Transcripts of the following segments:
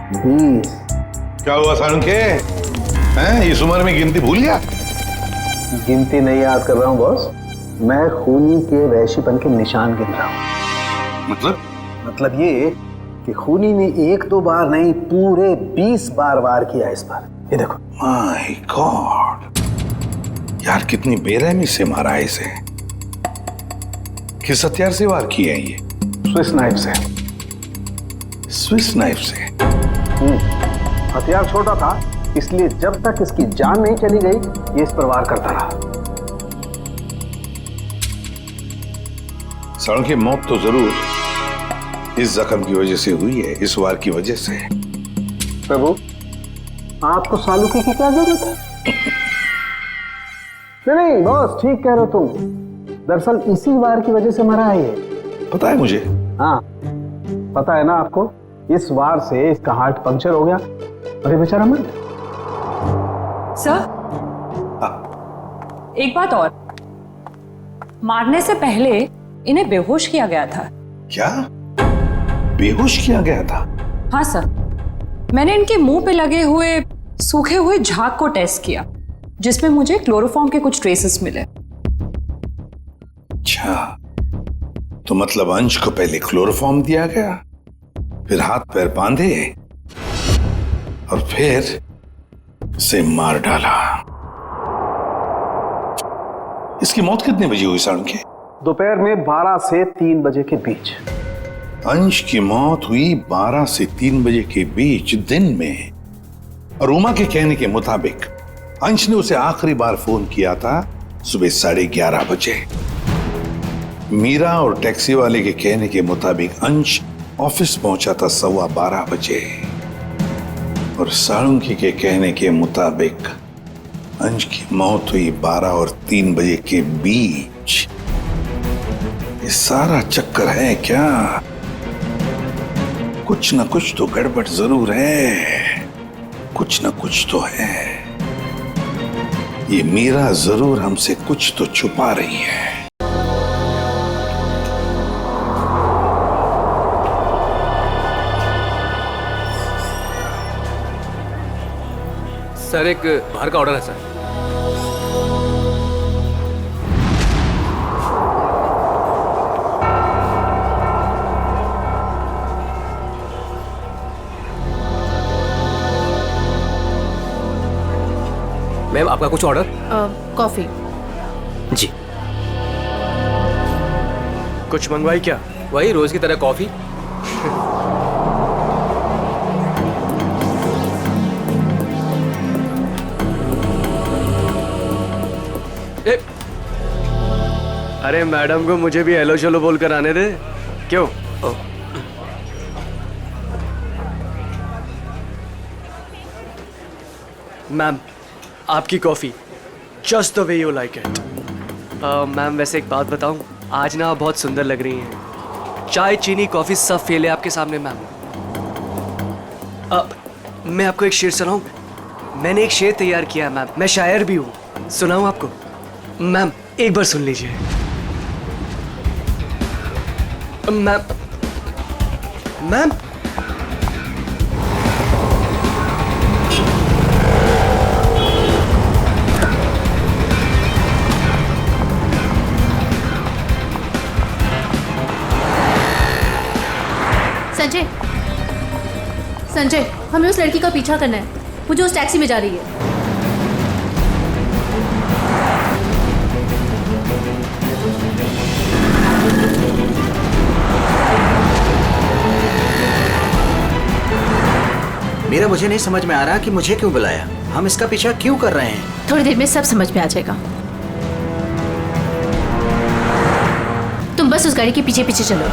20। क्या हुआ साळुंखे? हैं, इस उम्र में गिनती भूल गया? गिनती नहीं याद कर रहा हूँ बॉस, मैं खूनी के वैश्यपन के निशान गिन रहा हूँ। मतलब ये कि खूनी ने 1-2 बार नहीं, पूरे 20 बार वार किया इस पर। ये देखो। माय गॉड, यार कितनी बेरहमी से मारा है इसे। किस हथियार से वार किए हैं ये? स्विस नाइफ से। स्विस नाइफ से? हथियार छोटा था, इसलिए जब तक इसकी जान नहीं चली गई ये इस पर वार करता रहा। साळुंखे, मौत तो जरूर इस जख्म की वजह से हुई है, इस वार की वजह से। प्रभु, आपको सालुके की क्या जरूरत है? नहीं बॉस, ठीक कह रहे हो तुम। दरअसल इसी वार की वजह से मरा है ये। पता है मुझे। हाँ, पता है ना आपको। इस वार से इसका हार्ट पंक्चर हो गया और ये बेचारा मर गया। सर, एक बात और, मारने से पहले इन्हें बेहोश किया गया था। क्या बेहोश किया गया था? हाँ सर, मैंने इनके मुंह पे लगे हुए सूखे हुए झाग को टेस्ट किया, जिसमें मुझे क्लोरोफॉर्म के कुछ ट्रेसेस मिले। अच्छा, तो मतलब अंश को पहले क्लोरोफॉर्म दिया गया, फिर हाथ पैर बांधे और फिर से मार डाला। इसकी मौत कितने बजे हुई साळुंखे? दोपहर में 12 से 3 बजे के बीच। अंश की मौत हुई 12 से 3 बजे के बीच दिन में, और उमा के कहने के मुताबिक अंश ने उसे आखिरी बार फोन किया था सुबह 11:30 बजे। मीरा और टैक्सी वाले के कहने के मुताबिक अंश ऑफिस पहुंचा था 12:15 बजे, और साळुंखे के कहने के मुताबिक अंश की मौत हुई 12 और 3 बजे के बीच। ये सारा चक्कर है क्या? कुछ न कुछ तो गड़बड़ जरूर है, कुछ न कुछ तो है। ये मीरा जरूर हमसे कुछ तो छुपा रही है। सर, एक बाहर का ऑर्डर है सर। मैम, आपका कुछ ऑर्डर? कॉफी। जी। कुछ मंगवाई क्या? वही रोज की तरह कॉफी। अरे मैडम को मुझे भी हेलो चलो बोल कर आने दे। क्यों? मैम, आपकी coffee just the way you like it. Ma'am, वैसे एक बात बताऊं, आज ना आप बहुत सुंदर लग रही हैं। चाय, चीनी, कॉफी सब फेल है आपके सामने मैम। मैं आपको एक शेर सुनाऊं? मैंने एक शेर तैयार किया है मैम, मैं शायर भी हूं। सुनाऊं आपको? मैम, एक बार सुन लीजिए। मैम, मैम, संजय, संजय, हमें उस लड़की का पीछा करना है, वो जो उस टैक्सी में जा रही है। मेरा मुझे नहीं समझ में आ रहा कि मुझे क्यों बुलाया, हम इसका पीछा क्यों कर रहे हैं। थोड़ी देर में सब समझ में आ जाएगा। तुम बस उस गाड़ी के पीछे पीछे चलो।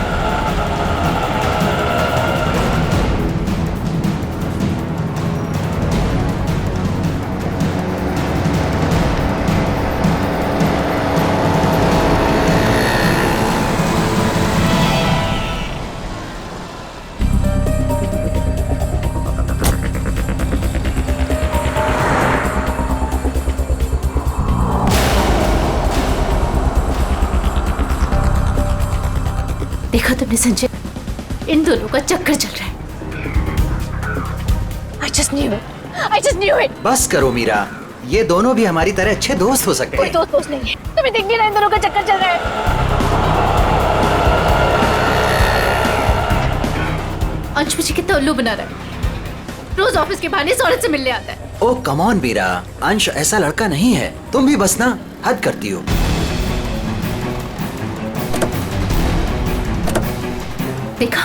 देखा तुमने संजय, इन दोनों का चक्कर चल रहा है। just knew it. I just knew it. बस करो मीरा, ये दोनों भी हमारी तरह अच्छे दोस्त हो सकते कोई हैं। दोस्त नहीं है, तुम्हें दिख नहीं रहा इन दोनों का चक्कर चल रहा है। अंश मुझे कितना उल्लू बना रहा है, रोज ऑफिस के बहाने इस औरत से मिलने आता है। ओ कम ऑन मीरा, अंश ऐसा लड़का नहीं है, तुम भी बस ना हद करती हो। देखा,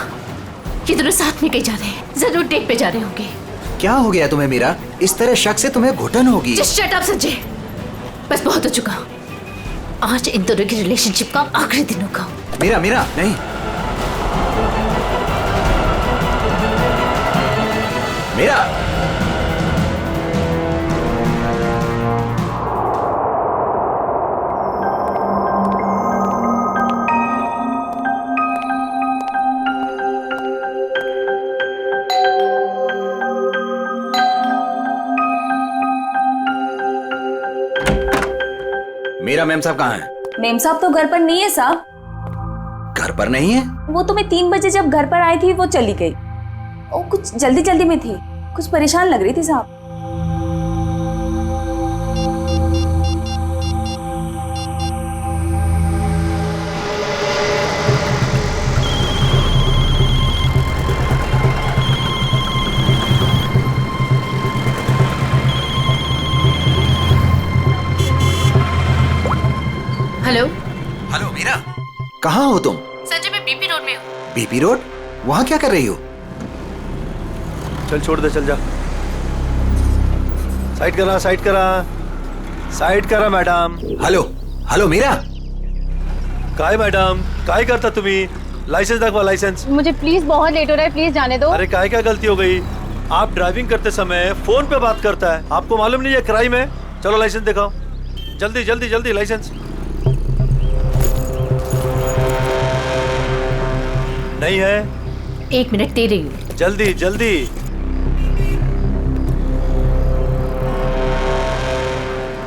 ये दोनों साथ में कहीं जा रहे हैं, जरूर डेट पे जा रहे होंगे। क्या हो गया तुम्हें मीरा? इस तरह शक से तुम्हें घुटन होगी। Just shut up संजय, बस बहुत हो चुका। आज इन दोनों की रिलेशनशिप का आखिरी दिन होगा। मीरा मीरा नहीं, मीरा मीरा मैम साहब कहाँ हैं? मेम साहब तो घर पर नहीं है साहब। घर पर नहीं है? वो तो मैं 3 बजे जब घर पर आई थी वो चली गई। वो कुछ जल्दी जल्दी में थी, कुछ परेशान लग रही थी साहब। हेलो हेलो मीरा, कहाँ हो तुम? संजय, मैं बीपी रोड में हूँ। BP road? वहाँ क्या कर रही हो? चल छोड़ दे, चल जा। साइड करा, साइड करा, साइड करा मैडम। हेलो हेलो मीरा, काय मैडम, काय करता तुम्ही? लाइसेंस दाखवा, लाइसेंस। मुझे प्लीज बहुत लेट हो रहा है, प्लीज जाने दो। अरे काय क्या गलती हो गई? आप ड्राइविंग करते समय फोन पे बात करता है, आपको मालूम नहीं है क्राइम है? चलो लाइसेंस दिखाओ, जल्दी जल्दी जल्दी लाइसेंस। नहीं है? 1 मिनट दे रही हूँ। जल्दी जल्दी।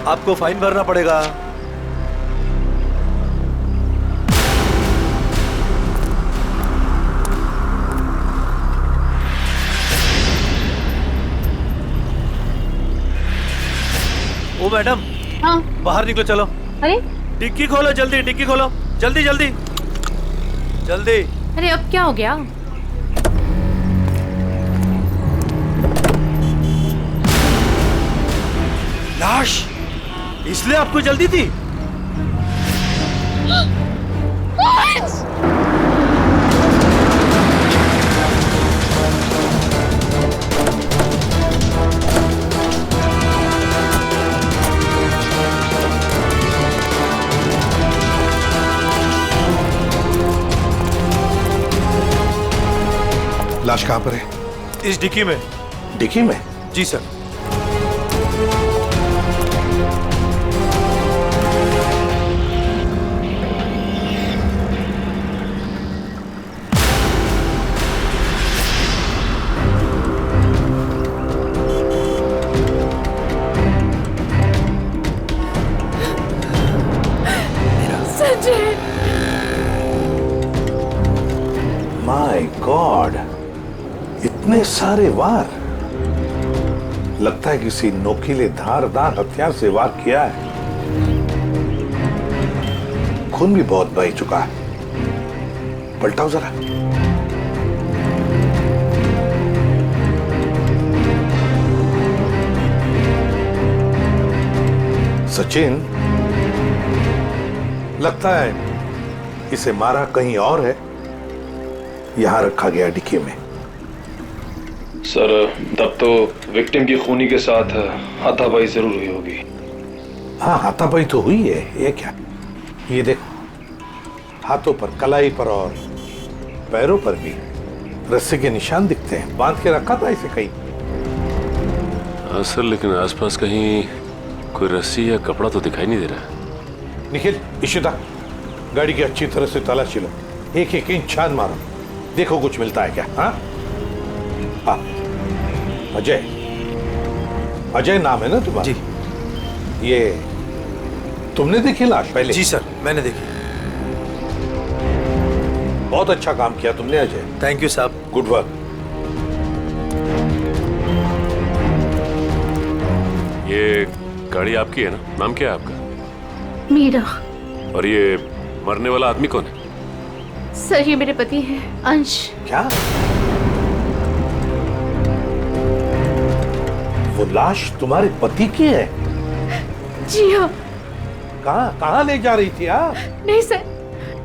आपको फाइन भरना पड़ेगा। ओ मैडम, हाँ। बाहर निकलो, चलो। अरे डिक्की खोलो, जल्दी डिक्की खोलो, जल्दी जल्दी जल्दी। अरे अब क्या हो गया? लाश, इसलिए आपको जल्दी थी? लाश कहाँ पर है? इस डिक्की में। डिक्की में? जी सर। संजय, माय गॉड, इतने सारे वार! लगता है किसी नोकीले धारदार हथियार से वार किया है। खून भी बहुत बह चुका है। पलटाओ जरा। सचिन, लगता है इसे मारा कहीं और है, यहां रखा गया डिक्की में। सर, तब तो विक्टिम की खूनी के साथ हाथापाई जरूर हुई होगी। हाँ, हाथापाई तो हुई है। ये क्या? ये देखो, हाथों पर, कलाई पर और पैरों पर भी रस्से के निशान दिखते हैं। बांध के रखा था इसे कहीं। हाँ सर, लेकिन आसपास कहीं कोई रस्सी या कपड़ा तो दिखाई नहीं दे रहा। निखिल, इशिता, गाड़ी की अच्छी तरह से तलाशी लो, एक एक इंच छान मारो, देखो कुछ मिलता है क्या। हाँ, अजय, अजय नाम है ना तुम्हारा? जी। ये तुमने देखी लाश पहले? जी सर, मैंने देखी। बहुत अच्छा काम किया तुमने अजय। थैंक यू साहब। Good work. गाड़ी आपकी है ना? नाम क्या है आपका? मीरा। और ये मरने वाला आदमी कौन है? सर ये मेरे पति हैं, अंश। क्या? वो लाश तुम्हारे पति की है? जी हाँ। कहाँ ले जा रही थी आप? नहीं सर,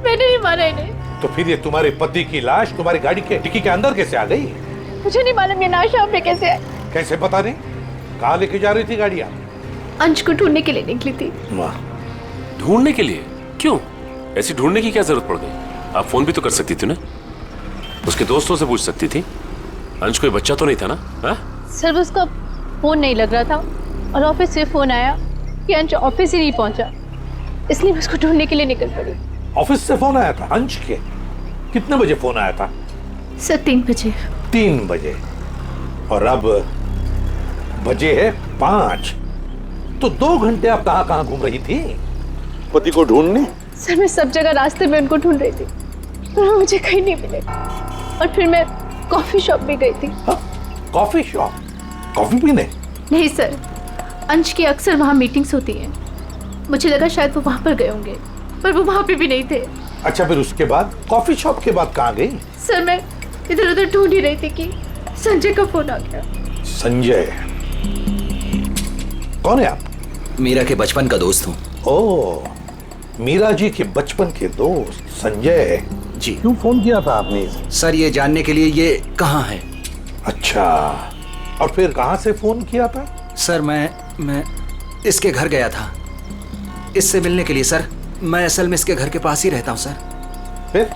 मैंने नहीं मारा इन्हें। तो फिर ये तुम्हारे पति की लाश तुम्हारी गाड़ी के डिक्की के अंदर कैसे आ गई? मुझे नहीं मालूम ये लाश यहाँ पे कैसे आई। कैसे पता नहीं? कहाँ लेके जा रही थी गाड़ी आप? अंश को ढूंढने के लिए निकली थी। वाह। ढूंढने के लिए? क्यों? ऐसी ढूंढने की क्या जरूरत पड़ गई? आप फोन भी तो कर सकती थी ना, उसके दोस्तों से पूछ सकती थी। अंश कोई बच्चा तो नहीं था ना? हा? सर उसका फोन नहीं लग रहा था और ऑफिस से फोन आया कि अंश ऑफिस ही नहीं पहुंचा, इसलिए मैं उसको ढूंढने के लिए निकल पड़ी। ऑफिस से फोन आया था अंश के? कितने बजे फोन आया था? सर 3 बजे। 3 बजे। और अब बजे है 5। तो 2 घंटे आप कहाँ घूम रही थी पति को ढूंढने? सर मैं सब जगह रास्ते में उनको ढूंढ रही थी पर वो मुझे कहीं नहीं मिले, और फिर मैं कॉफी शॉप में गई थी। Coffee shop? कॉफी पीने? नहीं सर, अंश की अक्सर वहाँ मीटिंग्स होती हैं, मुझे लगा शायद वो वहाँ पर गए होंगे, पर वो वहाँ पे भी नहीं थे। अच्छा, फिर उसके बाद कॉफी शॉप के बाद कहाँ गई? सर मैं इधर उधर ढूंढ ही रही थी कि संजय का फोन आ गया। संजय? कौन है आप? मीरा के बचपन का दोस्त हूँ। ओह, मीरा जी के बचपन के दोस्त संजय जी। क्यों फोन किया था आपने? सर ये जानने के लिए ये कहाँ है। अच्छा, और फिर कहाँ से फोन किया था? सर मैं इसके घर गया था इससे मिलने के लिए। सर मैं असल में इसके घर के पास ही रहता हूँ सर। फिर?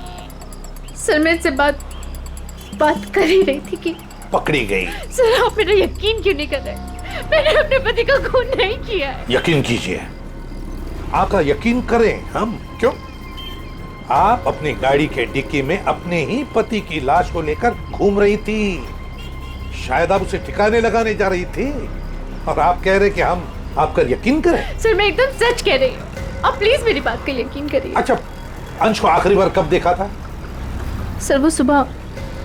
सर मैं इससे बात कर ही रही थी कि पकड़ी गई। सर आप मेरा यकीन क्यों नहीं कर रहे? मैंने अपने पति का खून नहीं किया है। यकीन कीजिए, आपका यकीन करें हम? क्यों? आप अपनी गाड़ी के डिक्की में अपने ही पति की लाश को लेकर घूम रही थी। शायद आप उसे ठिकाने लगाने जा रही थी, और आप कह रहे कि हम आपका यकीन करें? सर मैं एकदम सच कह रही हूँ, आप प्लीज मेरी बात का यकीन करिए। अच्छा, अंश को आखिरी बार कब देखा था? सर वो सुबह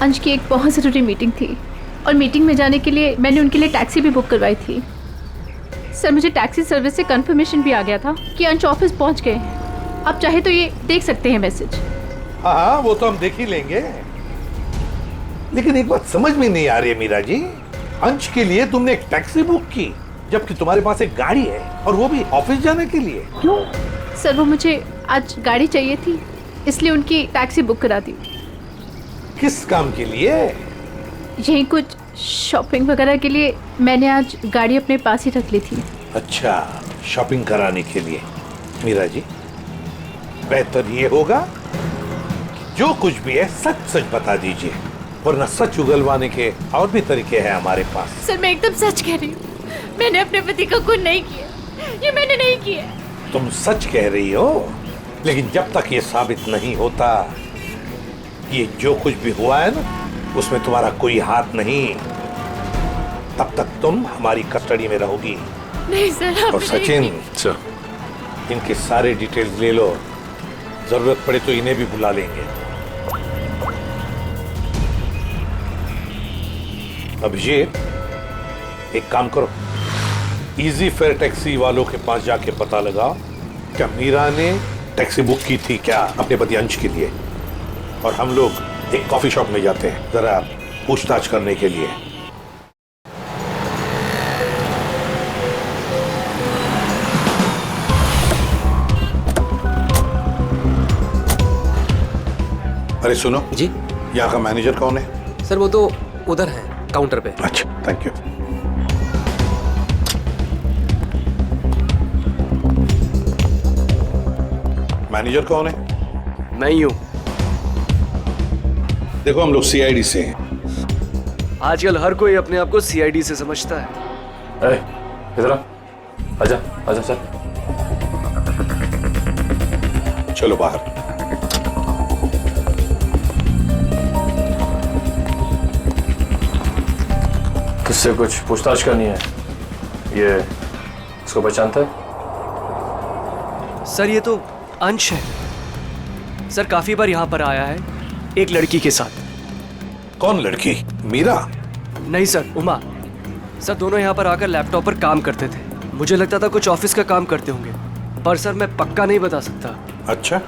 अंश की एक बहुत ज़रूरी मीटिंग थी, और मीटिंग में जाने के लिए मैंने उनके लिए टैक्सी भी बुक करवाई थी। सर मुझे टैक्सी सर्विस से कंफर्मेशन भी आ गया था कि अंश ऑफिस पहुंच गए। आप चाहे तो ये देख सकते हैं मैसेज। हाँ, वो तो हम देख ही लेंगे, लेकिन एक बात समझ में नहीं आ रही है मीरा जी। अंश के लिए तुमने एक टैक्सी बुक की, जबकि तुम्हारे पास एक गाड़ी है, और वो भी ऑफिस जाने के लिए। क्यों? सर वो मुझे आज गाड़ी चाहिए थी, इसलिए उनकी टैक्सी बुक करा दी। किस काम के लिए? यही कुछ शॉपिंग वगैरह के लिए मैंने आज गाड़ी अपने पास ही रख ली थी। अच्छा, शॉपिंग कराने के लिए। मीरा जी, बेहतर ये होगा कि जो कुछ भी है सच सच बता दीजिए, वरना सच उगलवाने के और भी तरीके हैं हमारे पास। सर मैं एकदम सच कह रही हूँ, मैंने अपने पति का खून नहीं किया, ये मैंने नहीं किया। तुम सच कह रही हो, लेकिन जब तक ये साबित नहीं होता ये जो कुछ भी हुआ है ना, उसमें तुम्हारा कोई हाथ नहीं, तब तक तुम हमारी कस्टडी में रहोगी। नहीं सर। और सचिन सर, इनके सारे डिटेल्स ले लो, जरूरत पड़े तो इन्हें भी बुला लेंगे। अभिषेक, एक काम करो, इजी फेयर टैक्सी वालों के पास जाके पता लगाओ क्या मीरा ने टैक्सी बुक की थी क्या अपने पति अंश के लिए, और हम लोग एक कॉफी शॉप में जाते हैं जरा पूछताछ करने के लिए। अरे सुनो जी। यहाँ का मैनेजर कौन है? सर वो तो उधर है काउंटर पे। अच्छा, थैंक यू। मैनेजर कौन है? मैं ही हूँ। देखो, हम लोग सीआईडी से हैं। आजकल हर कोई अपने आप को सीआईडी से समझता है। इधर आजा आजा सर। चलो बाहर। किससे कुछ पूछताछ करनी है? ये इसको पहचानता है? सर ये तो अंश है। सर काफी बार यहाँ पर आया है एक लड़की के साथ। कौन लड़की? मीरा? नहीं सर, उमा। सर दोनों यहाँ पर आकर लैपटॉप पर काम करते थे। मुझे लगता था कुछ ऑफिस का काम करते होंगे, पर सर मैं पक्का नहीं बता सकता। अच्छा,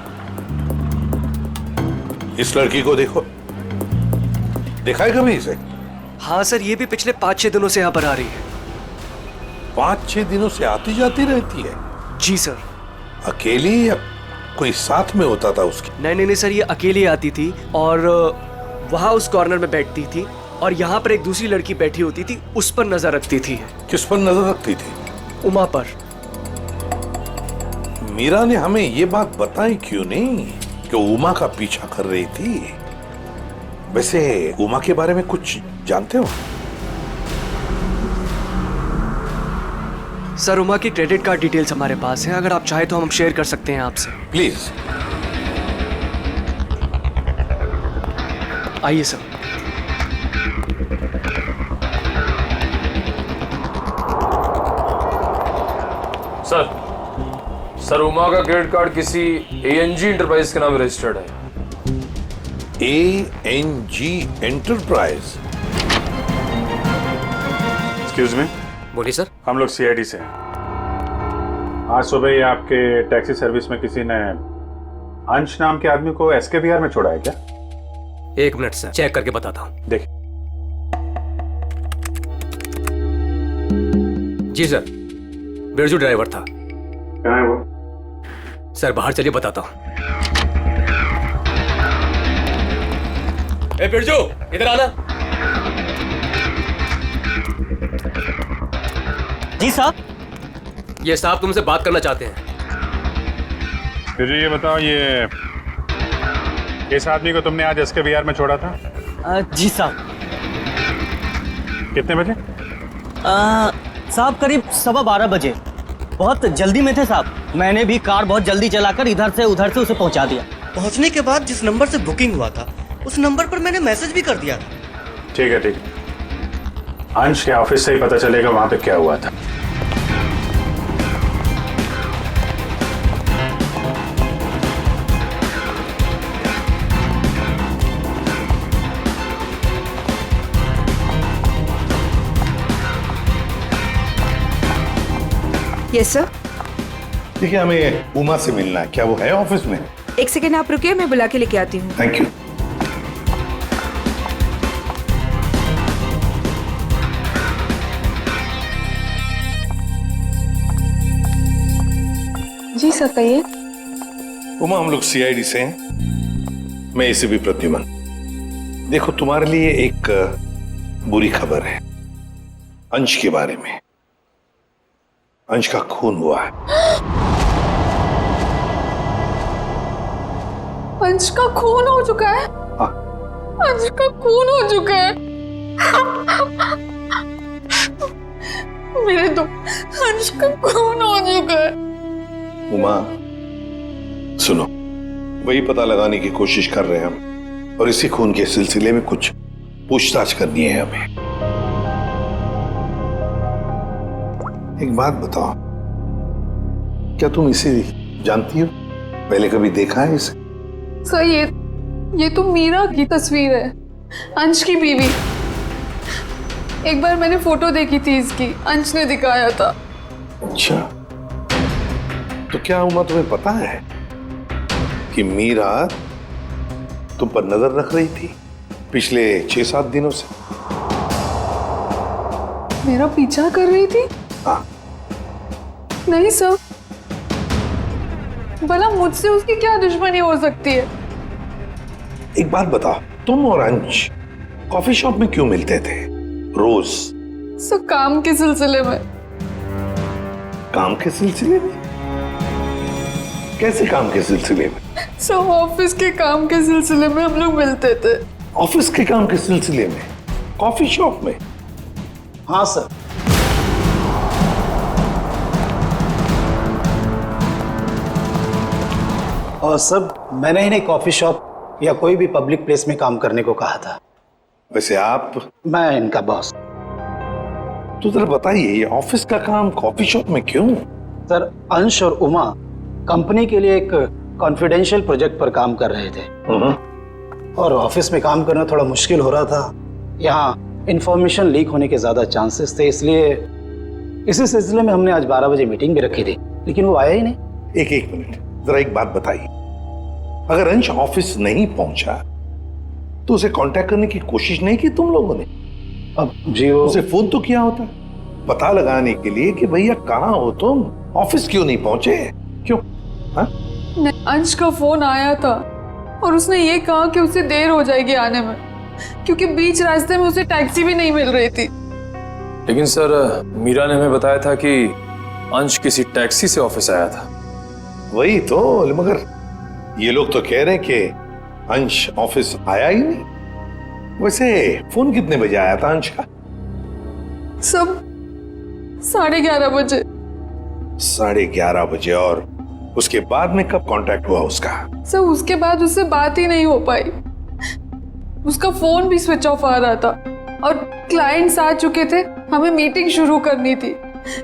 इस लड़की को देखो, देखा है कभी इसे? हाँ सर, ये भी पिछले 5-6 दिनों से यहाँ पर आ रही है। 5-6 दिनों से आती जाती रहती है? जी सर। अकेली या कोई साथ में होता था उसके? नहीं सर, ये अकेली आती थी और वहाँ उस कॉर्नर में बैठती थी और यहाँ पर एक दूसरी लड़की बैठी होती थी, उस पर नजर रखती थी। किस पर नजर रखती थी? उमा पर। मीरा ने हमें ये बात बताई क्यों नहीं कि उमा का पीछा कर रही थी? वैसे उमा के बारे में कुछ जानते हो? सर, उमा की क्रेडिट कार्ड डिटेल्स हमारे पास हैं, अगर आप चाहे तो हम शेयर कर सकते हैं आपसे। प्लीज। आइए सर। सर उमा का क्रेडिट कार्ड किसी ANG एंटरप्राइज के नाम रजिस्टर्ड है। ANG enterprise? Excuse me. बोलिए सर। हम लोग CID से हैं। आज सुबह ही आपके टैक्सी सर्विस में किसी ने अंश नाम के आदमी को SKBR में छोड़ा है क्या? 1 मिनट सर, चेक करके बताता हूँ। देखिए। जी सर, बिरजू ड्राइवर था। कहाँ है वो? सर बाहर चलिए, बताता हूँ। ए बिरजू, इधर आना। जी साहब। ये साहब तुमसे बात करना चाहते हैं। फिर ये बताओ, ये इस आदमी को तुमने आज SKBR में छोड़ा था? जी साहब। कितने बजे? साहब करीब 12:15 बजे। बहुत जल्दी में थे साहब, मैंने भी कार बहुत जल्दी चलाकर इधर से उधर से उसे पहुंचा दिया। पहुंचने के बाद जिस नंबर से बुकिंग हुआ था उस नंबर पर मैंने मैसेज भी कर दिया था। ठीक है, ठीक है। अंश के ऑफिस से ही पता चलेगा वहां पे क्या हुआ था। Yes sir. देखिए, हमें उमा से मिलना है। क्या वो है ऑफिस में? 1 सेकेंड आप रुकिए, मैं बुला के लेके आती हूँ। Thank you. जी सर, कहिए। उमा, हम लोग CID से हैं। मैं ACP प्रद्युमन। देखो, तुम्हारे लिए एक बुरी खबर है अंश के बारे में। अंश का खून हुआ है। अंश का खून हो चुका है? हाँ। अंश का खून हो चुका है। मेरे तो अंश का खून हो चुका है। उमा, सुनो, वही पता लगाने की कोशिश कर रहे हैं हम, और इसी खून के सिलसिले में कुछ पूछताछ करनी है हमें। एक बात बताओ, क्या तुम इसे जानती हो? पहले कभी देखा है इसे? सर, ये तो मीरा की तस्वीर है, अंश की बीवी। एक बार मैंने फोटो देखी थी इसकी, अंश ने दिखाया था। अच्छा, तो क्या उमा तुम्हें पता है कि मीरा तुम पर नजर रख रही थी पिछले 6-7 दिनों से? मेरा पीछा कर रही थी? हाँ। नहीं सर, भला मुझसे उसकी क्या दुश्मनी हो सकती है? एक बात बताओ, तुम और अंश कॉफी शॉप में क्यों मिलते थे रोज? सर, काम के सिलसिले में। काम के सिलसिले में? कैसे काम के सिलसिले में? सर, ऑफिस के काम के सिलसिले में हम लोग मिलते थे। ऑफिस के काम के सिलसिले में कॉफी शॉप में? हाँ सर। और सर, मैंने इन्हें कॉफी शॉप या कोई भी पब्लिक प्लेस में काम करने को कहा था। वैसे आप? मैं इनका बॉस। तो जरा बताइए, ये ऑफिस का काम कॉफी शॉप में क्यों? सर, अंश और उमा कंपनी के लिए एक कॉन्फिडेंशियल प्रोजेक्ट पर काम कर रहे थे, और ऑफिस में काम करना थोड़ा मुश्किल हो रहा था। यहाँ इंफॉर्मेशन लीक होने के ज्यादा चांसेस थे, इसलिए इसी सिलसिले में हमने आज 12 बजे मीटिंग भी रखी थी, लेकिन वो आया ही नहीं। एक मिनट, जरा एक बात बताइए, अगर अंश ऑफिस नहीं पहुंचा तो उसे कांटेक्ट करने की कोशिश नहीं की तुम लोगों ने? अब जी वो उसे फोन तो किया होता पता लगाने के लिए कि भैया कहाँ हो तुम, ऑफिस क्यों नहीं पहुंचे, क्यों? हाँ? अंश का फोन आया था और उसने ये कहा कि उसे देर हो जाएगी आने में, क्योंकि बीच रास्ते में उसे टैक्सी भी नहीं मिल रही थी। लेकिन सर, मीरा ने हमें बताया था कि अंश किसी टैक्सी से ऑफिस आया था। वही तो, मगर ये लोग तो कह रहे हैं कि अंश ऑफिस आया ही नहीं। वैसे फोन कितने बजे आया था अंश का? सब 11:30 बजे। 11:30 बजे। और उसके बाद में कब कांटेक्ट हुआ उसका? सर उसके बाद उससे बात ही नहीं हो पाई, उसका फोन भी स्विच ऑफ आ रहा था और क्लाइंट्स आ चुके थे, हमें मीटिंग शुरू करनी थी,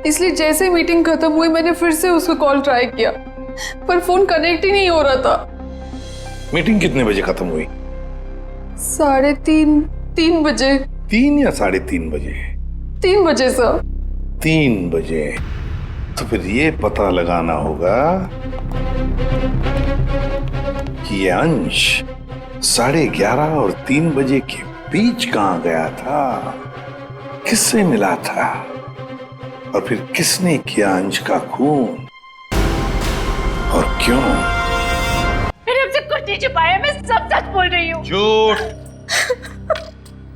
इसलिए जैसे मीटिंग खत्म हुई मैंने फिर से उसको कॉल ट्राई किया पर फोन कनेक्ट ही नहीं हो रहा था। मीटिंग कितने बजे खत्म हुई? 3:30 बजे। 3 या 3:30 बजे? 3 बजे सर। 3 बजे। तो फिर ये पता लगाना होगा कि ये अंश 11:30 और 3 बजे के बीच कहां गया था, किससे मिला था और फिर किसने किया अंश का खून और क्यों? मैंने आपसे कुछ नहीं छुपाया, मैं सब सच बोल रही हूँ। झूठ।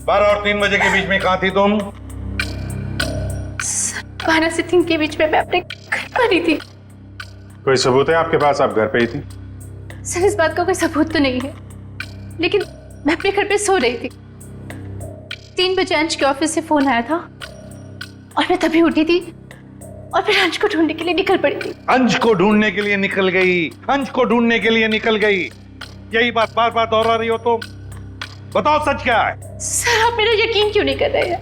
12 और 3 बजे के बीच में कहां थी तुम? 12 से 3 के बीच में मैं अपने घर पर ही थी। कोई सबूत है आपके पास, आप घर पे ही थी? सर इस बात का कोई सबूत तो नहीं है, लेकिन मैं अपने घर पे सो रही थी। 3 बजे अंश के ऑफिस से फोन आया था और मैं तभी उठी थी और फिर अंश को ढूंढने के लिए निकल पड़ी थी। अंश को ढूंढने के लिए निकल गई, अंश को ढूंढने के लिए निकल गई, यही बात बार बार दोहरा रही हो तुम। बताओ सच क्या है? सर आप मेरा यकीन क्यों नहीं कर रहे हैं?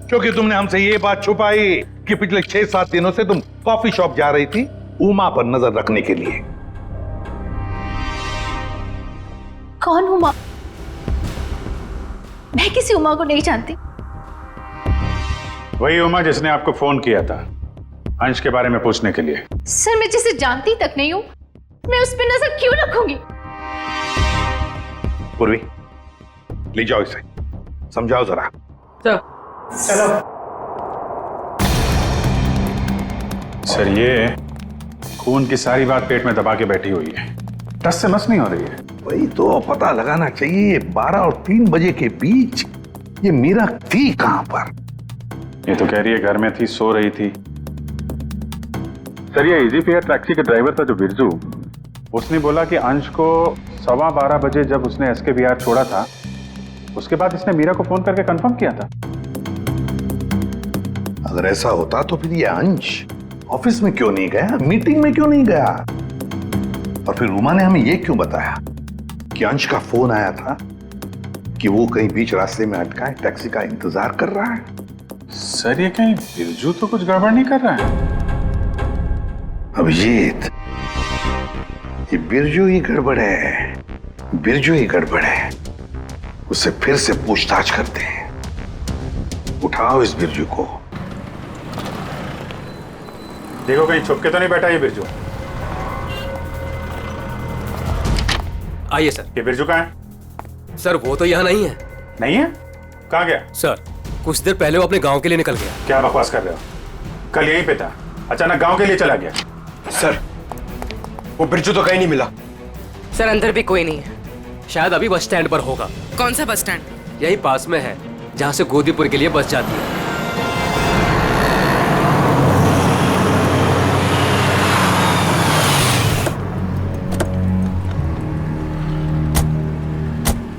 क्योंकि तुमने हमसे ये बात छुपाई कि पिछले 6-7 दिनों से तुम कॉफी शॉप जा रही थी उमा पर नजर रखने के लिए। कौन उमा? मैं किसी उमा को नहीं जानती। वही उमा जिसने आपको फोन किया था अंश के बारे में पूछने के लिए। सर मैं जिसे जानती तक नहीं हूं, मैं उस पर नजर क्यों रखूंगी? पूर्वी, ले जाओ इसे, समझाओ जरा। चलो। सर ये खून की सारी बात पेट में दबा के बैठी हुई है, टस से मस नहीं हो रही है। वही तो पता लगाना चाहिए, 12 और 3 बजे के बीच ये मीरा थी कहां पर? ये तो कह रही है घर में थी, सो रही थी। सर ये इजी फेयर टैक्सी के ड्राइवर था जो बिरजू, उसने बोला कि अंश को 12:15 बजे जब उसने SKBR छोड़ा था उसके बाद इसने मीरा को फोन करके कंफर्म किया था। अगर ऐसा होता तो फिर ये अंश ऑफिस में क्यों नहीं गया, मीटिंग में क्यों नहीं गया? और फिर उमा ने हमें ये क्यों बताया कि अंश का फोन आया था कि वो कहीं बीच रास्ते में अटका है, टैक्सी का इंतजार कर रहा है? सर ये कहीं बिरजू तो कुछ गड़बड़ नहीं कर रहा है? अभिजीत, ये बिरजू ही गड़बड़ है, बिरजू ही गड़बड़ है। उससे फिर से पूछताछ करते हैं, उठाओ इस बिरजू को। देखो कहीं छुप के तो नहीं बैठा ये बिरजू। आइए सर। ये बिरजू कहाँ है? सर वो तो यहाँ नहीं है। नहीं है? कहाँ गया? सर कुछ देर पहले वो अपने गांव के लिए निकल गया। क्या बकवास कर रहे हो? कल यहीं पे था, अचानक गांव के लिए चला गया। सर वो बिरजू तो कहीं नहीं मिला। सर अंदर भी कोई नहीं है, शायद अभी बस स्टैंड पर होगा। कौन सा बस स्टैंड? यही पास में है जहाँ से गोदीपुर के लिए बस जाती है।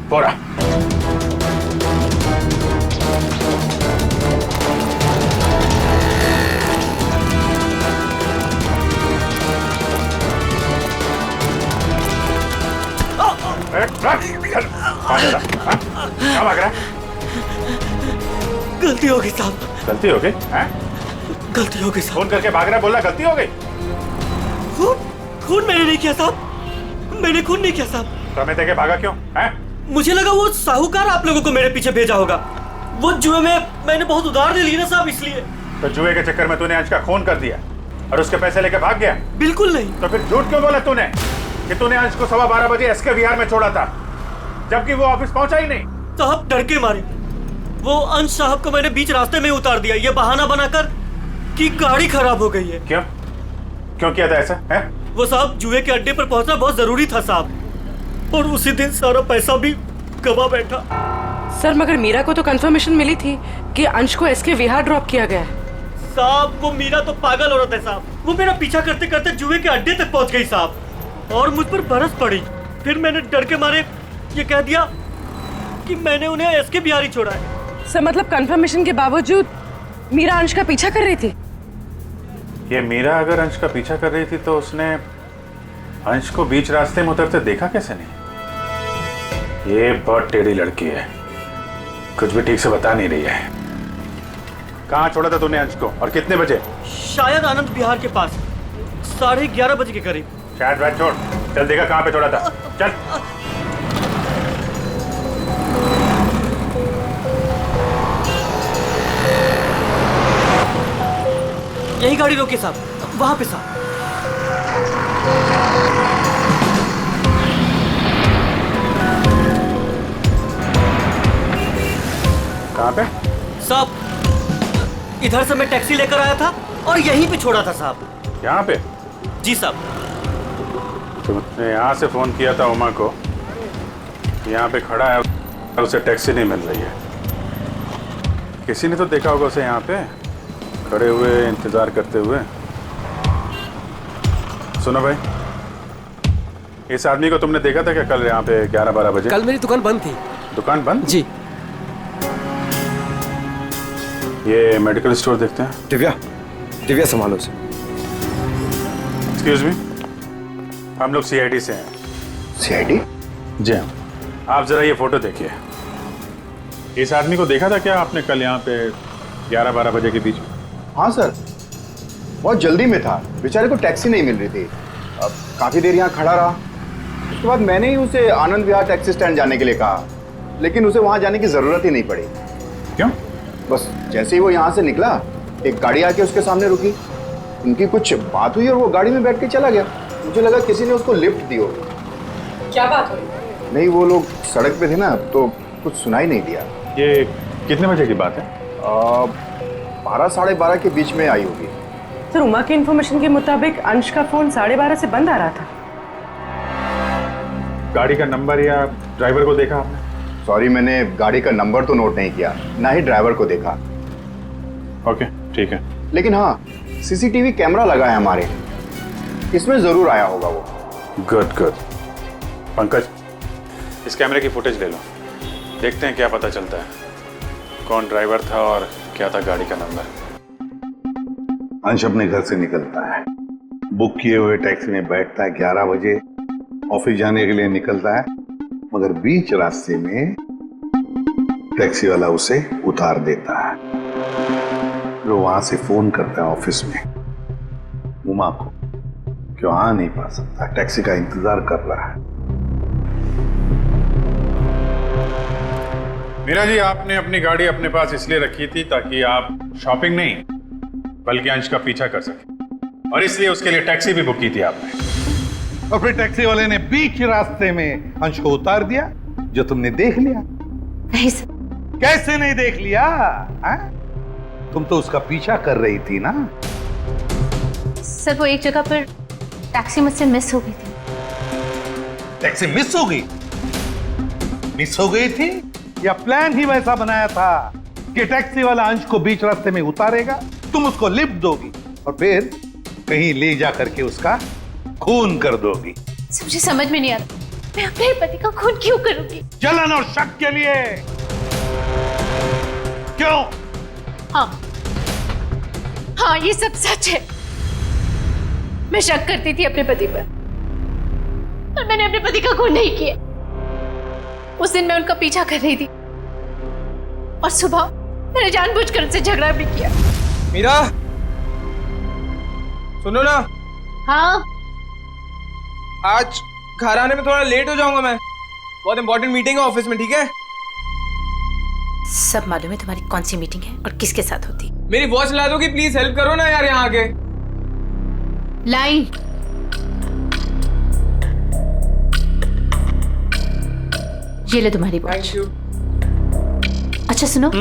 बोरा क्या भाग रहा है? गलती हो गई साहब। गलती हो गई? गलती हो गई साहब। फोन करके भाग रहा है, बोला गलती हो गई। खून मैंने नहीं किया साहब, मैंने खून नहीं किया साहब। तो हमें देके भागा क्यों? मुझे लगा वो साहूकार आप लोगों को मेरे पीछे भेजा होगा। वो जुए में मैंने बहुत उधार ले ली ना साहब, इसलिए। तो जुए के चक्कर में तूने अंश का खून कर दिया और उसके पैसे लेके भाग गया? बिल्कुल नहीं। तो फिर झूठ क्यों बोला तूने कि तूने अंश को 12:15 बजे एसके विहार में छोड़ा था, जबकि वो ऑफिस पहुंचा ही नहीं? साहब डर के मारे वो अंश साहब को मैंने बीच रास्ते में उतार दिया, ये बहाना बनाकर कि गाड़ी खराब हो गई है। क्यों क्यों किया था ऐसा है? वो साहब जुए के अड्डे पर पहुंचना बहुत जरूरी था साहब, और उसी दिन सारा पैसा भी गवा बैठा। सर मगर मीरा को तो कंफर्मेशन मिली थी कि अंश को एसके विहार ड्रॉप किया गया है। साहब वो मीरा तो पागल औरत है साहब, वो मेरा पीछा करते करते जुए के अड्डे तक पहुंच गई साहब और मुझ पर बरस पड़ी। फिर मैंने डर के मारे ये कह दिया कि मैंने उन्हें एसके बिहार ही छोड़ा है। सर मतलब कंफर्मेशन के बावजूद मीरा अंश का पीछा कर रही थी। ये मीरा अगर अंश का पीछा कर रही थी तो उसने अंश को बीच रास्ते में उतरते देखा कैसे नहीं? ये बहुत टेढ़ी लड़की है, कुछ भी ठीक से बता नहीं रही है। कहाँ छोड़ा था तूने अंश को और कितने बजे? शायद आनंद विहार के पास 11:30 बजे के करीब। शायद बात छोड़, चल देखा कहाँ पे छोड़ा था, चल। यही गाड़ी रोके साहब, वहां पे साहब। कहाँ पे? साहब इधर से मैं टैक्सी लेकर आया था और यहीं पे छोड़ा था साहब। यहाँ पे? जी साहब। तुमने यहाँ से फोन किया था उमा को, यहाँ पे खड़ा है और उसे टैक्सी नहीं मिल रही है। किसी ने तो देखा होगा उसे यहाँ पे खड़े हुए इंतजार करते हुए। सुनो भाई, इस आदमी को तुमने देखा था क्या कल यहाँ पे 11-12 बजे? कल मेरी दुकान बंद थी। दुकान बंद? जी। ये मेडिकल स्टोर देखते हैं। दिव्या संभालो उसे। एक्सक्यूज मी, हम लोग सीआईडी से हैं। सीआईडी? जी हाँ। आप जरा ये फोटो देखिए। इस आदमी को देखा था क्या आपने कल यहाँ पे 11-12 बजे के बीच में? हाँ सर, बहुत जल्दी में था, बेचारे को टैक्सी नहीं मिल रही थी। अब काफ़ी देर यहाँ खड़ा रहा, उसके बाद मैंने ही उसे आनंद विहार टैक्सी स्टैंड जाने के लिए कहा, लेकिन उसे वहाँ जाने की ज़रूरत ही नहीं पड़ी। क्यों? बस जैसे ही वो यहाँ से निकला, एक गाड़ी आके उसके सामने रुकी, उनकी कुछ बात हुई और वो गाड़ी में बैठ के चला गया। मुझे लगा किसी ने उसको लिफ्ट दी होगी। क्या बात हुई? नहीं, वो लोग सड़क पे थे ना, तो कुछ सुनाई नहीं दिया। ये कितने बजे की बात है? 12-12:30 के बीच में आई होगी। सर उमा की इन्फॉर्मेशन के मुताबिक अंश का फोन 12:30 से बंद आ रहा था। गाड़ी का नंबर या ड्राइवर को देखा आपने? सॉरी, मैंने गाड़ी का नंबर तो नोट नहीं किया, ना ही ड्राइवर को देखा। ओके, ठीक है। लेकिन हाँ, सीसीटीवी कैमरा लगा है हमारे, इसमें जरूर आया होगा वो। Good good. पंकज, इस कैमरे की फुटेज ले लो, देखते हैं क्या पता चलता है, कौन ड्राइवर था और क्या था गाड़ी का नंबर। अंश अपने घर से निकलता है, बुक किए हुए टैक्सी में बैठता है, 11 बजे ऑफिस जाने के लिए निकलता है, मगर बीच रास्ते में टैक्सी वाला उसे उतार देता है। फिर वहां से फोन करता है ऑफिस में उमा को, क्यों आ नहीं पा सकता, टैक्सी का इंतजार कर रहा है। मीरा जी, आपने अपनी गाड़ी अपने पास इसलिए रखी थी ताकि आप शॉपिंग नहीं बल्कि अंश का पीछा कर सके, और इसलिए उसके लिए टैक्सी भी बुक की थी आपने। और फिर टैक्सी वाले ने बीच रास्ते में अंश को उतार दिया, जो तुमने देख लिया। नहीं सर। कैसे नहीं देख लिया? तुम तो उसका पीछा कर रही थी ना। सर वो एक जगह पर टैक्सी मुझसे मिस हो गई थी। टैक्सी मिस हो गई? मिस हो गई थी या प्लान ही वैसा बनाया था कि टैक्सी वाला अंश को बीच रास्ते में उतारेगा, तुम उसको लिफ्ट दोगी और फिर कहीं ले जा करके उसका खून कर दोगी? मुझे समझ में नहीं आ रहा, मैं अपने पति का खून क्यों करूंगी? जलन और शक के लिए। क्यों? हाँ ये सब सच है। मैं शक करती थी अपने पति पर, पर मैंने अपने पति का खून नहीं किया। उस दिन मैं उनका पीछा कर रही थी और सुबह मैंने जानबूझकर उनसे झगड़ा भी किया। मीरा, सुनो ना। हाँ? आज घर आने में थोड़ा लेट हो जाऊंगा मैं, बहुत इंपॉर्टेंट मीटिंग है ऑफिस में, ठीक है? सब मालूम है तुम्हारी कौन सी मीटिंग है और किसके साथ होती। मेरी वॉच ला दोगी प्लीज, हेल्प करो ना यार यहाँ आके। लाइन। ये ले तुम्हारी वॉच। अच्छा सुनो,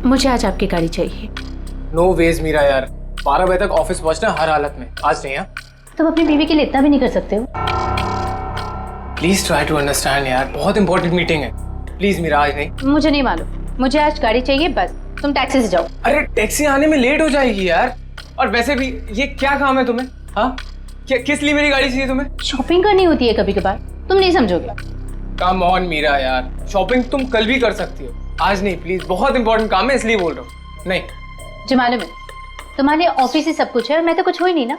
मुझे आज आपकी गाड़ी चाहिए। नो वेज मीरा यार, 12 बजे तक ऑफिस पहुंचना हर हालत में, आज नहीं। तुम अपनी बीवी के लिए इतना भी नहीं कर सकते हो? प्लीज ट्राई टू अंडरस्टैंड यार, बहुत इंपॉर्टेंट मीटिंग है। प्लीज मीरा, आज नहीं। मुझे नहीं मालूम, मुझे आज गाड़ी चाहिए बस। तुम टैक्सी से जाओ। अरे टैक्सी आने में लेट हो जाएगी यार, और वैसे भी ये क्या काम है तुम्हें? हाँ, किस लिए मेरी गाड़ी चाहिए तुम्हें? शॉपिंग करनी होती है कभी कभार, तुम नहीं समझोगे। कम ऑन मीरा यार, शॉपिंग तुम कल भी कर सकती हो, आज नहीं प्लीज। बहुत इंपॉर्टेंट काम है इसलिए बोल रहा हूँ। नहीं जो मालूम है तुम्हारे लिए ऑफिस ही सब कुछ है और मैं तो कुछ हो ही नहीं ना।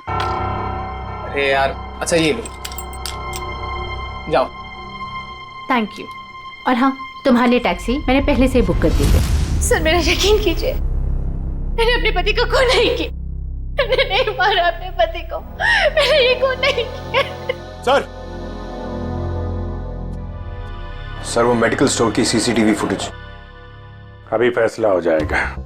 अरे यार, अच्छा ये लो, जाओ। Thank you. और हाँ, तुम्हारे लिए टैक्सी मैंने पहले से ही बुक कर दी है। सर मेरा यकीन कीजिए, मैंने अपने पति को खून नहीं किया। मैंने नहीं मारा अपने पति को, मैंने ये खून नहीं किया। सर वो मेडिकल स्टोर की सीसीटीवी फुटेज, अभी फैसला हो जाएगा।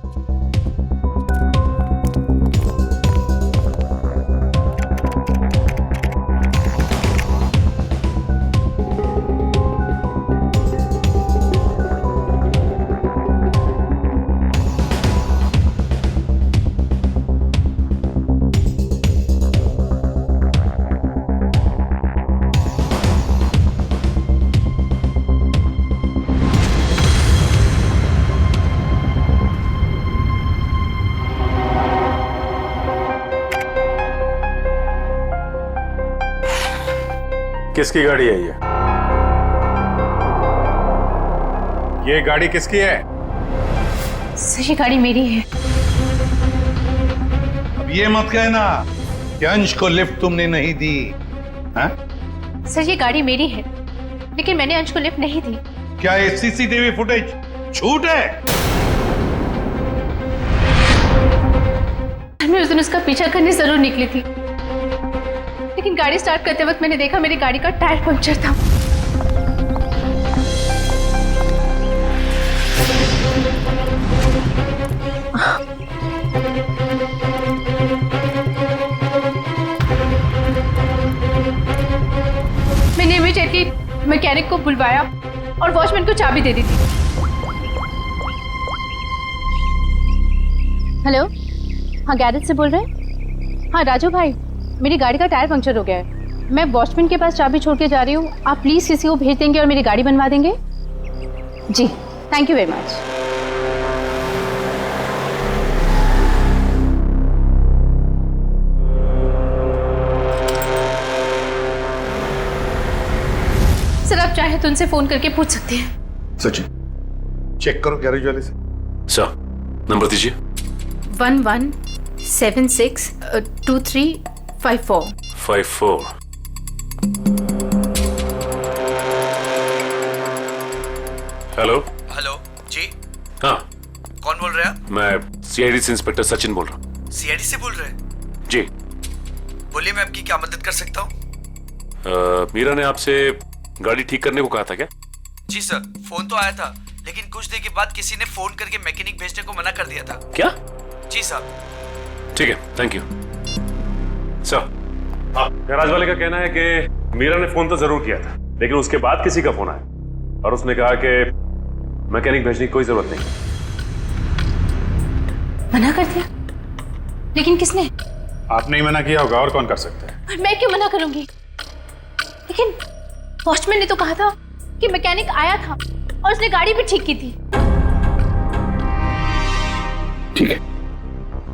किसकी गाड़ी है ये गाड़ी किसकी है? सर ये गाड़ी मेरी है। अब ये मत कहना कि अंश को लिफ्ट तुमने नहीं दी। हाँ? सर ये गाड़ी मेरी है, लेकिन मैंने अंश को लिफ्ट नहीं दी। क्या ये सीसीटीवी फुटेज झूठ है? मैं उस दिन उसका पीछा करने जरूर निकली थी, लेकिन गाड़ी स्टार्ट करते वक्त मैंने देखा मेरी गाड़ी का टायर पंक्चर था। मैंने इमीडिएटली मैकेनिक को बुलवाया और वॉचमैन को चाबी दे दी थी। हेलो, हाँ गैरेज से बोल रहे हैं? हाँ राजू भाई, मेरी गाड़ी का टायर पंक्चर हो गया है। मैं वॉचमैन के पास चाबी छोड़ के जा रही हूँ, आप प्लीज़ किसी को भेज देंगे और मेरी गाड़ी बनवा देंगे? जी, thank you very much. Sir आप चाहे तो उनसे फोन करके पूछ सकते हैं। सचिन चेक करो गैरेज वाले से। सर नंबर दीजिए। 11762354। हेलो। हेलो जी। हाँ कौन बोल रहे हैं आप? मैं सीआईडी से इंस्पेक्टर सचिन बोल रहा हूँ। सीआईडी से बोल रहे हैं? जी बोलिए, मैं आपकी क्या मदद कर सकता हूँ? मीरा ने आपसे गाड़ी ठीक करने को कहा था क्या? जी सर, फोन तो आया था, लेकिन कुछ देर के बाद किसी ने फोन करके मैकेनिक भेजने को मना कर दिया था। क्या? जी साहब। ठीक है, थैंक यू सर। गैराज वाले का कहना है कि मीरा ने फोन तो जरूर किया था, लेकिन उसके बाद किसी का फोन आया और उसने कहा कि मैकेनिक भेजने की कोई जरूरत नहीं। मना कर दिया? लेकिन किसने? आपने ही मना किया होगा, और कौन कर सकता है? और मैं क्यों मना करूंगी? लेकिन वॉचमैन ने तो कहा था कि मैकेनिक आया था और उसने गाड़ी भी ठीक की थी। ठीक है,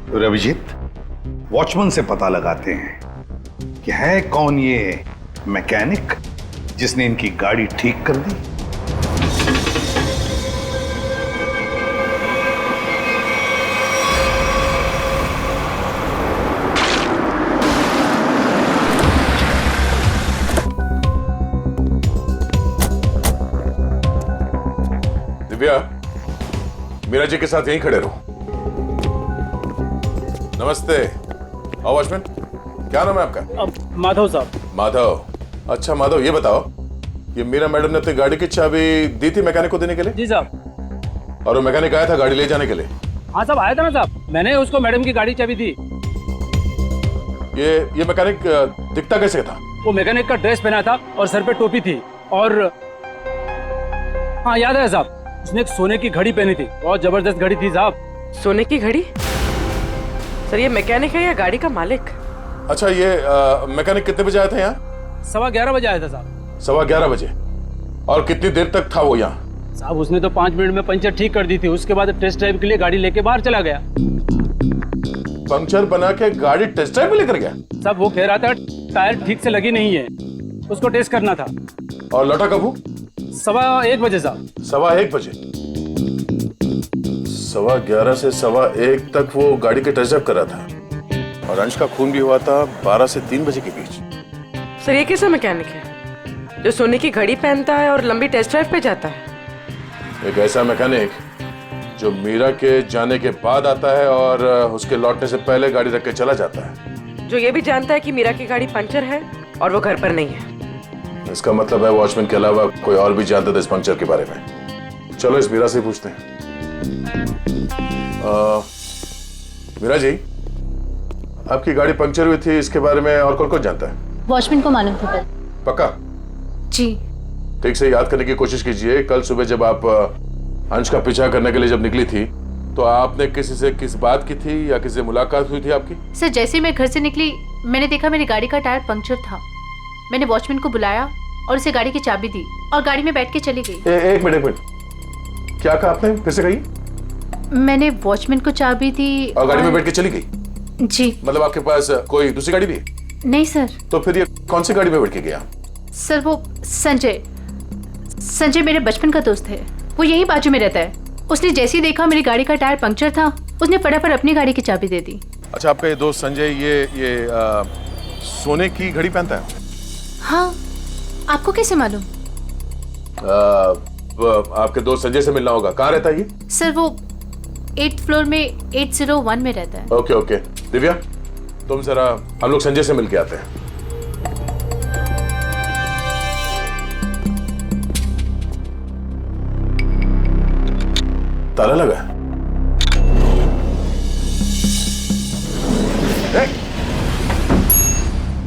तो रविजीत वॉचमैन से पता लगाते हैं कि है कौन ये मैकेनिक जिसने इनकी गाड़ी ठीक कर दी। दिव्या, मीरा जी के साथ यहीं खड़े रहो। नमस्ते। आओ वॉचमैन, क्या नाम है आपका? माधव साहब। माधव, अच्छा माधव ये बताओ, ये मीरा मैडम ने अपनी गाड़ी की चाबी दी थी मैकेनिक को देने के लिए? जी साहब। और वो मैकेनिक आया था गाड़ी ले जाने के लिए? हाँ साहब, आया था ना साहब, मैंने उसको मैडम की गाड़ी चाबी दी। ये मैकेनिक दिखता कैसे था? वो मैकेनिक का ड्रेस पहना था और सर पे टोपी थी, और हाँ याद है साहब, उसने एक सोने की घड़ी पहनी थी, बहुत जबरदस्त घड़ी थी साहब। सोने की घड़ी? सर ये मैकेनिक है या गाड़ी का मालिक? अच्छा, ये मैकेनिक कितने बजे आया था यहाँ? 11:15 बजे आया था साहब। 11:15 बजे? और कितनी देर तक था वो यहाँ? साहब उसने तो 5 मिनट में पंचर ठीक कर दी थी, उसके बाद टेस्ट ड्राइव के लिए गाड़ी लेके बाहर चला गया। पंक्चर बना के गाड़ी टेस्ट ड्राइव में लेकर गया? साहब वो कह रहा था टायर ठीक से लगी नहीं है, उसको टेस्ट करना था। और लौटा कब वो? 1:15 बजे साहब। 1:15 बजे? 11:15 से 1:15 तक वो गाड़ी के टेस्ट ड्राइव कर रहा था, और अंश का खून भी हुआ था 12 से 3 बजे के बीच। सर ये कैसा मैकेनिक है जो सोने की घड़ी पहनता है और लंबी टेस्ट ड्राइव पे जाता है? एक ऐसा मैकेनिक जो मीरा के जाने के बाद आता है और उसके लौटने से पहले गाड़ी रख के चला जाता है, जो ये भी जानता है कि मीरा की गाड़ी पंचर है और वो घर पर नहीं है। इसका मतलब है वॉचमैन के अलावा कोई और भी जानता था इस पंक्चर के बारे में। चलो इस मीरा से पूछते हैं। मीरा जी, आपकी गाड़ी पंक्चर हुई थी, इसके बारे में और कौन कौन जानता है? वॉचमैन को मालूम था कल। पक्का? जी। ठीक से याद करने की कोशिश कीजिए। कल सुबह जब आप अंश का पीछा करने के लिए जब निकली थी, तो आपने किसी से किस बात की थी या किसी से मुलाकात हुई थी आपकी? सर जैसे ही मैं घर से निकली, मैंने देखा मेरी गाड़ी का टायर पंक्चर था। मैंने वॉचमैन को बुलाया और उसे गाड़ी की चाबी दी और गाड़ी में बैठ के चली गई। एक मिनट, क्या कहा आपने? फिर से कही। मैंने वॉचमैन को चाबी दी और गाड़ी में बैठ के चली गई? जी। मतलब आपके पास कोई दूसरी गाड़ी भी है? नहीं सर। तो फिर ये कौन सी गाड़ी में बैठ के गया? सर वो संजय मेरे बचपन का दोस्त है, वो यही बाजू में रहता है। उसने जैसे ही देखा मेरी गाड़ी का टायर पंक्चर था, उसने फटाफट अपनी गाड़ी की चाबी दे दी। अच्छा, आपका ये दोस्त संजय ये सोने की घड़ी पहनता है? हाँ, आपको कैसे मालूम? आपके दोस्त संजय से मिलना होगा। कहाँ रहता है ये? सर वो 8th फ्लोर में 801 में रहता है। ओके। दिव्या, तुम जरा हम लोग संजय से मिलके आते हैं। ताला लगा है।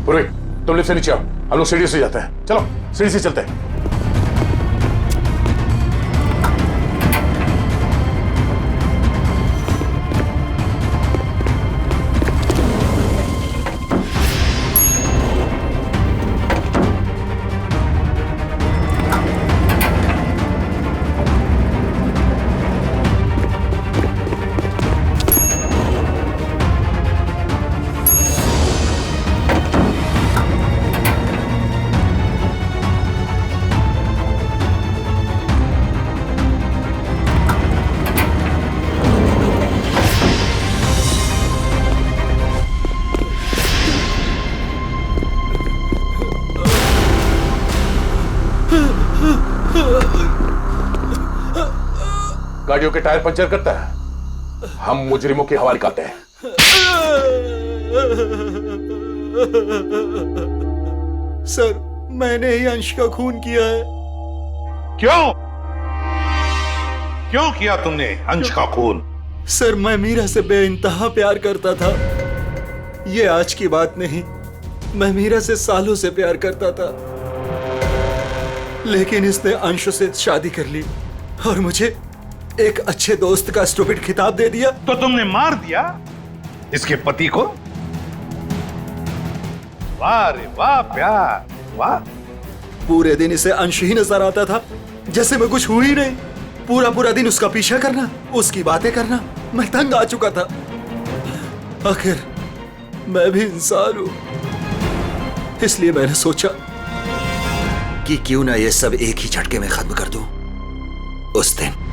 पुरोहित, तुम लिफ्ट से नीचे आओ, हम लोग सीढ़ी से जाते हैं। चलो सीढ़ी से चलते हैं। गाड़ियों के टायर पंचर करता है, हम मुजरिमों के हवाले करते हैं। सर मैंने ही अंश का खून किया है। क्यों किया तुमने अंश का खून? सर मैं मीरा से बेइंतहा प्यार करता था। ये आज की बात नहीं, मैं मीरा से सालों से प्यार करता था, लेकिन इसने अंश से शादी कर ली और मुझे एक अच्छे दोस्त का स्टूपिड खिताब दे दिया। तो तुमने मार दिया इसके पति को? वाह रे वाह प्यार, वाह। पूरे दिन इसे अंश ही नजर आता था, जैसे मैं कुछ हुई नहीं। पूरा दिन उसका पीछा करना, उसकी बातें करना, मैं तंग आ चुका था। आखिर मैं भी इंसान हूं, इसलिए मैंने सोचा कि क्यों ना ये सब एक ही झटके में खत्म कर दूं। उस दिन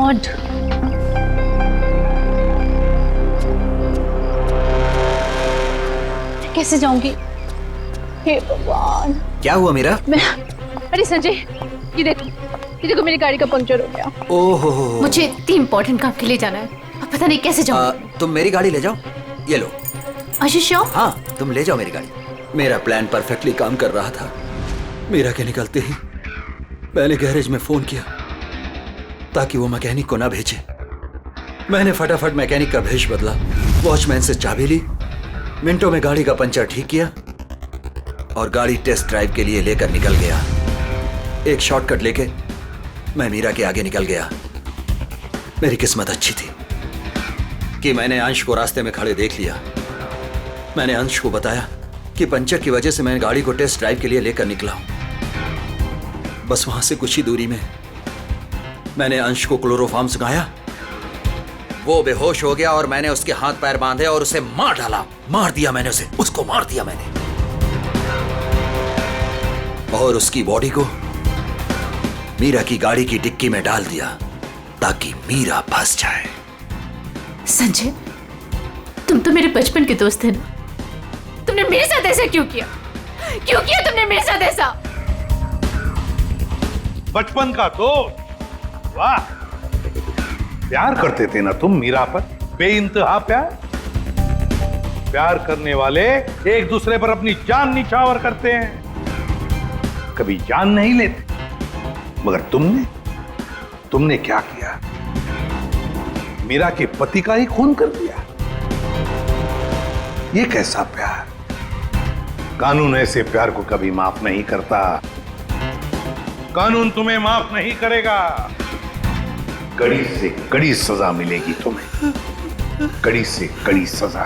गॉड। कैसे जाऊंगी? हे भगवान। क्या हुआ मीरा? अरे संजय, ये देखो मेरी गाड़ी का पंक्चर हो गया। ओहो। मुझे इतनी इंपॉर्टेंट काम के लिए जाना है, अब पता नहीं कैसे जाऊंगी। तुम मेरी गाड़ी ले जाओ, ये लो। आशीष, हाँ, तुम ले जाओ मेरी गाड़ी। मेरा प्लान परफेक्टली काम कर रहा था। मीरा के निकलते ही मैंने गैरेज में फोन किया ताकि वो मैकेनिक को ना भेजे। मैंने फटाफट मैकेनिक का भेष बदला, वॉचमैन से चाबी ली, मिनटों में गाड़ी का पंचर ठीक किया और गाड़ी टेस्ट ड्राइव के लिए लेकर निकल गया। एक शॉर्टकट लेके मैं मीरा के आगे निकल गया। मेरी किस्मत अच्छी थी कि मैंने अंश को रास्ते में खड़े देख लिया। मैंने अंश को बताया कि पंचर की वजह से मैं गाड़ी को टेस्ट ड्राइव के लिए लेकर निकला हूं। बस वहां से कुछ ही दूरी में मैंने अंश को क्लोरोफॉर्म सुखाया, वो बेहोश हो गया और मैंने उसके हाथ पैर बांधे और उसे मार डाला। मार दिया मैंने उसे, उसको मार दिया मैंने, और उसकी बॉडी को मीरा की गाड़ी की डिक्की में डाल दिया ताकि मीरा फंस जाए। संजय, तुम तो मेरे बचपन के दोस्त थे ना, तुमने मेरे साथ ऐसा क्यों किया? क्यों किया तुमने मेरे साथ ऐसा? बचपन का दोस्त? वाह, प्यार करते थे ना तुम मीरा पर, बेइंतहा प्यार। प्यार करने वाले एक दूसरे पर अपनी जान निछावर करते हैं, कभी जान नहीं लेते। मगर तुमने क्या किया? मीरा के पति का ही खून कर दिया। ये कैसा प्यार? कानून ऐसे प्यार को कभी माफ नहीं करता। कानून तुम्हें माफ नहीं करेगा। कड़ी से कड़ी सजा मिलेगी तुम्हें, कड़ी से कड़ी सजा।